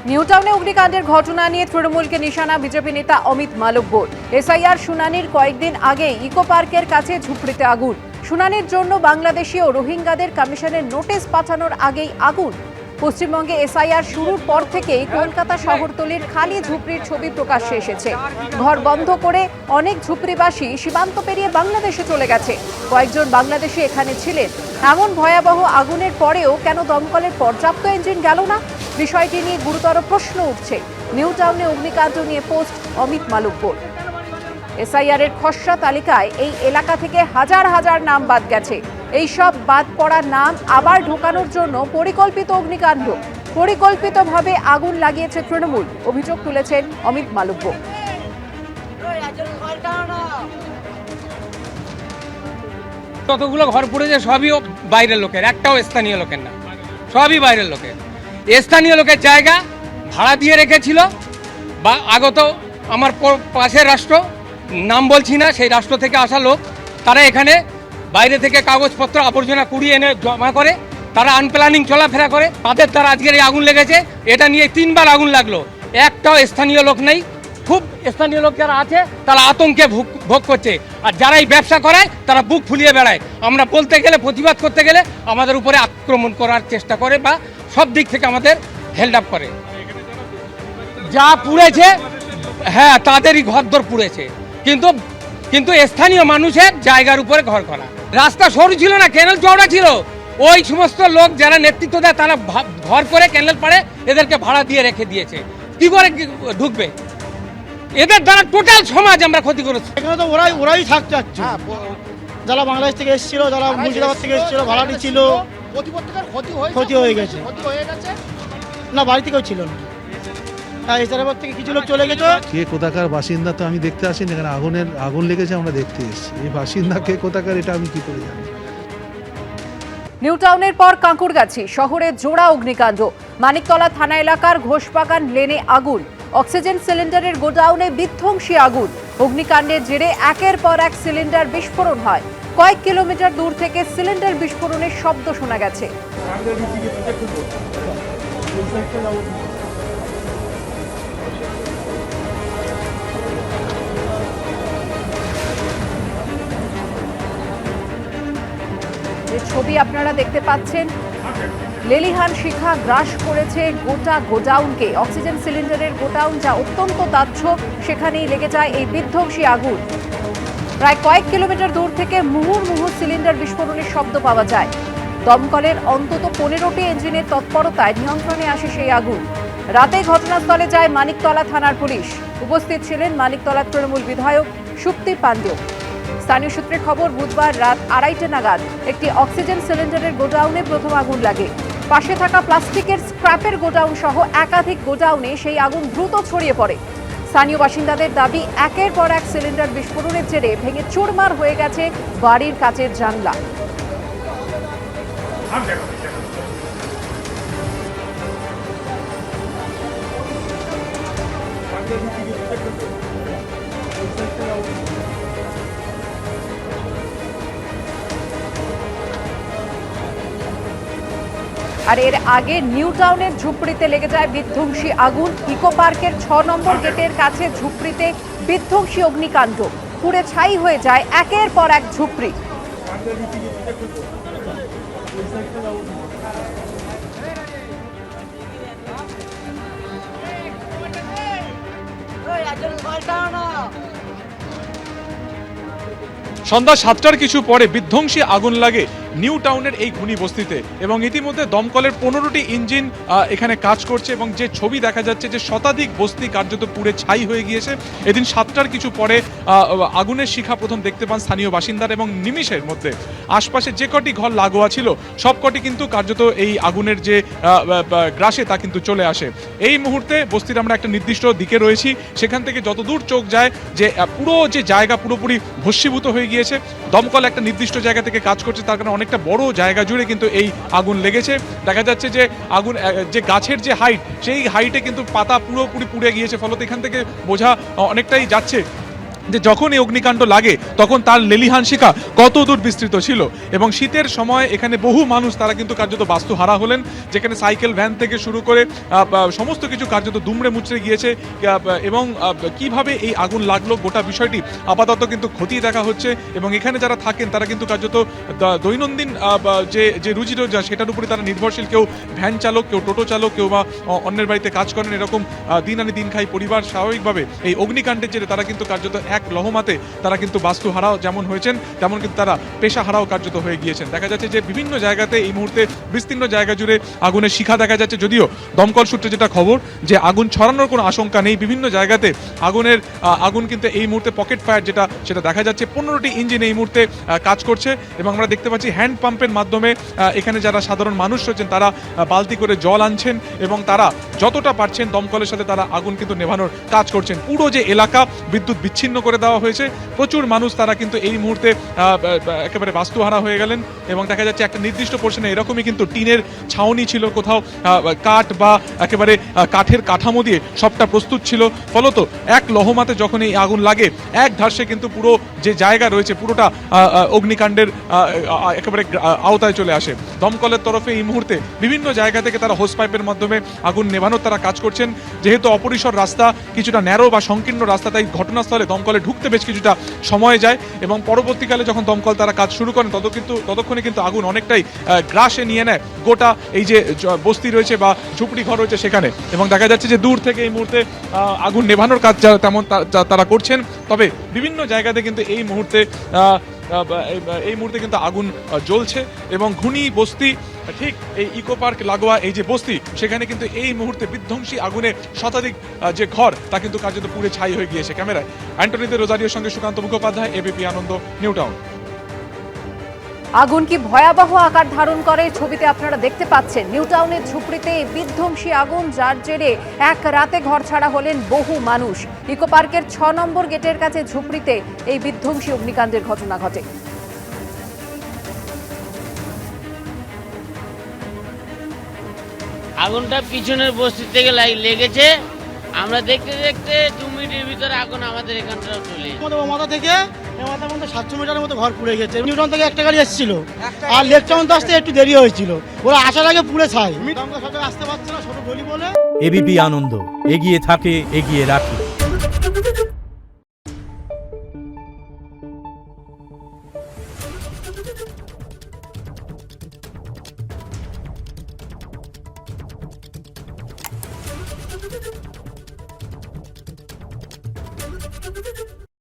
নিউটাউনে অগ্নিকাণ্ডের ঘটনা নিয়ে তৃণমূলকে নিশানা বিজেপি নেতা অমিত মালব্যর। এসআইআর শুনানির কয়েকদিন আগে ইকো পার্কের কাছে ঝুপড়িতে আগুন। শুনানির জন্য বাংলাদেশি ও রোহিঙ্গাদের কমিশনের নোটিশ পাঠানোর আগেই আগুন। পশ্চিমবঙ্গে এসআইআর শুরুর পর থেকেই কলকাতা শহরতলির খালি ঝুপড়ির ছবি প্রকাশ্যে এসেছে। ঘর বন্ধ করে অনেক ঝুপড়িবাসী সীমান্ত পেরিয়ে বাংলাদেশে চলে গেছে। কয়েকজন বাংলাদেশি এখানে ছিলেন। এমন ভয়াবহ আগুনের পরেও কেন দমকলের পর্যাপ্ত ইঞ্জিন গেল না, বিষয়টি নিয়ে গুরুতর প্রশ্ন উঠছে। নিউটাউনে অগ্নিকাণ্ড নিয়ে পোস্ট অমিত মালব্যর। এসআইআর এর খসড়া তালিকায় এই এলাকা থেকে হাজার হাজার নাম বাদ গেছে। এই সব বাদ পড়া নাম আবার ঢোকানোর জন্য পরিকল্পিত অগ্নিকাণ্ড। পরিকল্পিতভাবে আগুন লাগিয়েছে তৃণমূল, অভিযোগ তুলেছেন অমিত মালব্য। কতগুলো ঘর পড়েছে সবই বাইরের লোকের, একটাও স্থানীয় লোকের না, সবই বাইরের লোকের। স্থানীয় লোকের জায়গা ভাড়া দিয়ে রেখেছিল বা আগত আমার পাশের রাষ্ট্র, নাম বলছি না, সেই রাষ্ট্র থেকে আসা লোক, তারা এখানে বাইরে থেকে কাগজপত্র আবর্জনা কুড়িয়ে এনে জমা করে, তারা আনপ্ল্যানিং চলাফেরা করে, তাদের দ্বারা আজকের এই আগুন লেগেছে। এটা নিয়ে 3 বার আগুন লাগলো, একটাও স্থানীয় লোক নেই। খুব স্থানীয় লোক যারা আছে তারা আতঙ্কে ভোগ করছে, আর যারা এই ব্যবসা করায় তারা বুক ফুলিয়ে বেড়ায়। আমরা বলতে গেলে, প্রতিবাদ করতে গেলে আমাদের উপরে আক্রমণ করার চেষ্টা করে বা সব দিক থেকে আমাদের হেল্ড আপ করে। যা পুড়েছে, হ্যাঁ, তাদেরই ঘরদোর পুড়েছে, কিন্তু স্থানীয় মানুষের জায়গার উপরে ঘর করা। রাস্তা সরু ছিল না, ক্যানেল চওড়া ছিল। ওই সমস্ত লোক যারা নেতৃত্ব দেয় তারা ঘর করে ক্যানেল পাড়ে এদেরকে ভাড়া দিয়ে রেখে দিয়েছে। কি করে ঢুকবে? এদের দ্বারা টোটাল সমাজ আমরা ক্ষতি করেছি। এখানে তো ওরাই থাকতে যাচ্ছে, যারা বাংলাদেশ থেকে এসেছিল, যারা মুর্শিদাবাদ থেকে এসেছিল, ভাড়াটি ছিল, ক্ষতি হয়ে গেছে। না, বাড়ি থেকেও ছিল না, এছাড়া থেকে কিছু লোক চলে গেছে। কে কোথাকার বাসিন্দা তো আমি দেখতে আসিনি, এখানে আগুন লেগেছে, আমরা দেখতে এসেছি। এই বাসিন্দা কে কোথাকার এটা আমি কি করে জানি। নিউটাউনের পর কাঁকুরগাছি শহরে জোড়া অগ্নিকাণ্ড। মানিকতলা থানা এলাকার ঘোষবাগান লেনে আগুন। অক্সিজেন সিলিন্ডারের গোডাউনে বিধ্বংসী আগুন। অগ্নিকাণ্ডের জেরে একের পর এক সিলিন্ডার বিস্ফোরণ হয়। কয়েক কিলোমিটার দূর থেকে সিলিন্ডার বিস্ফোরণের শব্দ শোনা গেছে। যে ছবি আপনারা দেখতে পাচ্ছেন, লেলিহান শিখা গ্রাস করেছে গোটা গোডাউনকে। অক্সিজেন সিলিন্ডারের গোডাউন যা অত্যন্ত দাহ্য, সেখানেই লেগে যায় এই বিধ্বংসী আগুন। প্রায় কয়েক কিলোমিটার দূর থেকে মুহুর্মুহু সিলিন্ডার বিস্ফোরণের শব্দ পাওয়া যায়। দমকলের অন্তত 15টি ইঞ্জিনের তৎপরতায় নিয়ন্ত্রণে আসে সেই আগুন। রাতে ঘটনাস্থলে যায় মানিকতলা থানার পুলিশ। উপস্থিত ছিলেন মানিকতলা তৃণমূল বিধায়ক সুপ্তি পাণ্ডে। স্থানীয় সূত্রে খবর, বুধবার রাত 2:30 নাগাদ একটি অক্সিজেন সিলিন্ডারের গোডাউনে প্রথম আগুন লাগে। পাশে থাকা প্লাস্টিকের স্ক্র্যাপের গোডাউন সহ একাধিক গোডাউনে সেই আগুন দ্রুত ছড়িয়ে পড়ে। স্থানীয় বাসিন্দাদের দাবি, একের পর এক সিলিন্ডার বিস্ফোরণের জেরে ভেঙে চুরমার হয়ে গেছে বাড়ির কাচের জানলা। আর এর আগে নিউটাউনের ঝুপড়িতে লেগে যায় বিধ্বংসী আগুন। ইকো পার্কের 6 নম্বর গেটের কাছে ঝুপড়িতে বিধ্বংসী অগ্নিকাণ্ড। পুড়ে ছাই হয়ে যায় একের পর এক ঝুপড়ি। সন্ধ্যা 7টার কিছু পরে বিধ্বংসী আগুন লাগে নিউটাউনের এই ঘুনি বস্তিতে, এবং ইতিমধ্যে দমকলের 15টি ইঞ্জিন এখানে কাজ করছে, এবং যে ছবি দেখা যাচ্ছে যে শতাধিক বস্তি কার্যত পুড়ে ছাই হয়ে গিয়েছে। এদিন 7টার কিছু পরে আগুনের শিখা প্রথম দেখতে পান স্থানীয় বাসিন্দারা, এবং নিমিষের মধ্যে আশপাশে যে কটি ঘর লাগোয়া ছিল সবকটি কিন্তু কার্যত এই আগুনের যে গ্রাসে তা কিন্তু চলে আসে। এই মুহূর্তে বস্তির আমরা একটা নির্দিষ্ট দিকে রয়েছি, সেখান থেকে যতদূর চোখ যায় যে পুরো যে জায়গা পুরোপুরি ভস্মীভূত হয়ে গিয়েছে। দমকল একটা নির্দিষ্ট জায়গা থেকে কাজ করছে, তার কারণে অনেকটা বড় জায়গা জুড়ে কিন্তু এই আগুন লেগেছে। দেখা যাচ্ছে যে আগুন যে গাছের যে হাইট, সেই হাইটে কিন্তু পাতা পুরোপুরি পুড়ে গিয়েছে, ফলত এখান থেকে বোঝা অনেকটাই যাচ্ছে যে যখন এই অগ্নিকাণ্ড লাগে তখন তার লেলিহান শিখা কত দূর বিস্তৃত ছিল এবং শীতের সময় এখানে বহু মানুষ তারা কিন্তু কার্যত বাস্তুহারা হলেন, যেখানে সাইকেল ভ্যান থেকে শুরু করে সমস্ত কিছু কার্যত দুমড়ে মুচড়ে গিয়েছে এবং কিভাবে এই আগুন লাগলো গোটা বিষয়টি আপাতত কিন্তু খতিয়ে দেখা হচ্ছে এবং এখানে যারা থাকেন তারা কিন্তু কার্যত দৈনন্দিন যে রুজি রোজগার সেটার উপরে তারা নির্ভরশীল। কেউ ভ্যান চালক, কেউ টোটো চালক, কেউ বা অন্যের বাড়িতে কাজ করেন, এরকম দিন আনি দিন খাই পরিবার। স্বাভাবিকভাবে এই অগ্নিকাণ্ডের জেরে তারা কিন্তু কার্যত এক লহমাতে তারা কিন্তু বাস্তুহারাও যেমন হয়েছেন তেমন কিন্তু তারা পেশাহারাও কার্যত হয়ে গিয়েছেন। দেখা যাচ্ছে যে বিভিন্ন জায়গাতে এই মুহূর্তে বিস্তীর্ণ জায়গা জুড়ে আগুনের শিখা দেখা যাচ্ছে, যদিও দমকল সূত্রে যেটা খবর যে আগুন ছড়ানোর কোনো আশঙ্কা নেই। বিভিন্ন জায়গাতে আগুন কিন্তু এই মুহূর্তে পকেট ফায়ার সেটা দেখা যাচ্ছে। 15টি ইঞ্জিন এই মুহূর্তে কাজ করছে এবং আমরা দেখতে পাচ্ছি হ্যান্ড পাম্পের মাধ্যমে এখানে যারা সাধারণ মানুষ রয়েছেন তারা বালতি করে জল আনছেন এবং তারা যতটা পারছেন দমকলের সাথে তারা আগুন কিন্তু নেভানোর কাজ করছেন। পুরো যে এলাকা বিদ্যুৎ বিচ্ছিন্ন করে দেওয়া হয়েছে, প্রচুর মানুষ তারা কিন্তু এই মুহূর্তে একেবারে বাস্তুহারা হয়ে গেলেন এবং দেখা যাচ্ছে একটা নির্দিষ্ট পোর্শনে এরকমই কিন্তু টিনের ছাউনি ছিল, কোথাও কাঠ বা একেবারে কাঠের কাঠামো দিয়ে সবটা প্রস্তুত ছিল। ফলত এক লহমাতে যখন এই আগুন লাগে এক ধার্সে কিন্তু পুরো যে জায়গা রয়েছে পুরোটা অগ্নিকাণ্ডের একেবারে আওতায় চলে আসে। দমকলের তরফে এই মুহূর্তে বিভিন্ন জায়গা থেকে তারা হোস পাইপের মাধ্যমে আগুন নেভানোর তারা কাজ করছেন। যেহেতু অপরিসর রাস্তা, কিছুটা ন্যারো বা সংকীর্ণ রাস্তা, তাই ঘটনাস্থলে দমকলে ঢুকতে বেশ কিছুটা সময় যায় এবং পরবর্তীকালে যখন দমকল তারা কাজ শুরু করেন ততক্ষণে কিন্তু আগুন অনেকটাই গ্রাসে নিয়ে নেয় গোটা এই যে বস্তি রয়েছে বা ঝুপড়ি ঘর রয়েছে সেখানে। এবং দেখা যাচ্ছে যে দূর থেকে এই মুহূর্তে আগুন নেভানোর কাজ তেমন তারা করছেন, তবে বিভিন্ন জায়গাতে কিন্তু এই মুহূর্তে কিন্তু আগুন জ্বলছে এবং ঘুনি বস্তি ঠিক এই ইকো পার্ক লাগোয়া এই যে বস্তি সেখানে কিন্তু এই মুহূর্তে বিধ্বংসী আগুনে শতাধিক যে ঘর তা কিন্তু কার্যত পুড়ে ছাই হয়ে গিয়েছে। ক্যামেরায় অ্যান্টনিতে রোজারিওর সঙ্গে সুকান্ত মুখোপাধ্যায়, এবিপি আনন্দ, নিউ টাউন। আগুন কি ভয়াবহ আকার ধারণ করে ছবিতে আপনারা দেখতে পাচ্ছেন। নিউ টাউনের ঝুপড়িতে বিধ্বংসী আগুন, যার জেরে এক রাতে ঘর ছাড়া হলেন বহু মানুষ। ইকো পার্কের 6 নম্বর গেটের কাছে ঝুপড়িতে এই বিধ্বংসী অগ্নিকাণ্ডের ঘটনা ঘটে। আগুনটা পিছনের বস্তি থেকে লেগেছে, আমরা দেখতে দেখতে 2 মিনিটের ভিতরে আগুন আমাদের এখানটাও চলে মাথা থেকে মাথা মধ্যে 700 মিটারের মতো ঘর পুড়ে গেছে। নিউটাউন থেকে একটা গাড়ি এসেছিল আর লেক টাউন আসতে একটু দেরি হয়েছিল, ওরা আসার আগে পুড়ে ছাই। সরকার আসতে পারছে না ছোট গলি বলে। এবিপি আনন্দ, এগিয়ে থাকে, এগিয়ে রাখে।